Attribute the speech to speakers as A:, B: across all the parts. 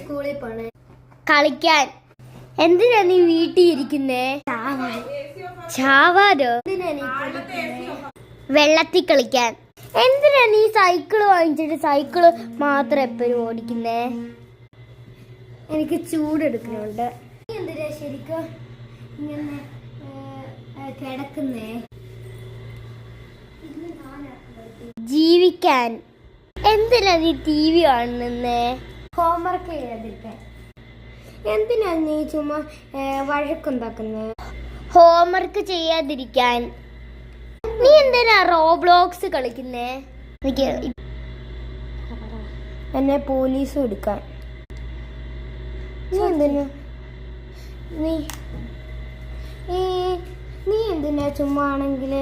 A: സ്കൂളിൽ പോണേ
B: കളിക്കാൻ. എന്തിനാ നീ വീട്ടിൽ ഇരിക്കുന്നേ? ചാവാരോ? വെള്ളത്തിൽ കളിക്കാൻ. എന്തിനാ നീ സൈക്കിള് വാങ്ങിച്ചിട്ട് സൈക്കിള് മാത്രം എപ്പോഴും ഓടിക്കുന്നേ?
A: എനിക്ക് ചൂടെടുക്കുന്നുണ്ട്. എന്തിനാ ശരിക്കും ഇങ്ങനെ കിടക്കുന്നേ?
B: ജീവിക്കാൻ. എന്തിനാ നീ TV കാണുന്നേ?
A: ഹോംവർക്ക് ചെയ്യാതിരിക്കാൻ. എന്തിനാ നീ ചുമ്മാ വഴക്കുണ്ടാക്കുന്നത്?
B: ഹോംവർക്ക് ചെയ്യാതിരിക്കാൻ. നീ എന്തിനാ റോബ്ലോക്സ് കളിക്കുന്നേ?
A: എന്നെ പോലീസ് എടുക്കാൻ. നീ എന്തിനാ നീ എന്തിനാ ചുമ്മാ ആണെങ്കില്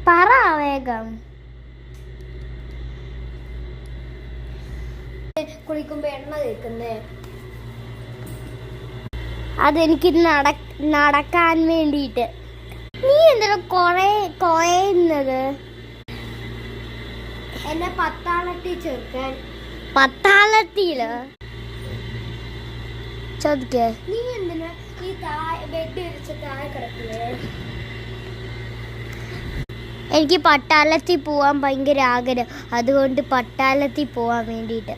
B: പറ വേഗം.
A: കുളിക്കുമ്പോ എണ്ണ തേക്കുന്നേ?
B: അതെനിക്ക് നടക്കാൻ വേണ്ടിയിട്ട്. നീ എന്തിനാ കൊറയുന്നത്?
A: എന്നെ പത്താളത്തിൽ ചേർക്കാൻ.
B: പത്താളത്തില് ചോദിക്കേ?
A: നീ എന്തിനാ ഈ ബെഡ് വിരിച്ച് താഴെ കിടക്കുന്നേ?
B: എനിക്ക് പട്ടാളത്തിൽ പോവാൻ ഭയങ്കര ആഗ്രഹം, അതുകൊണ്ട് പട്ടാളത്തിൽ പോവാൻ വേണ്ടിയിട്ട്.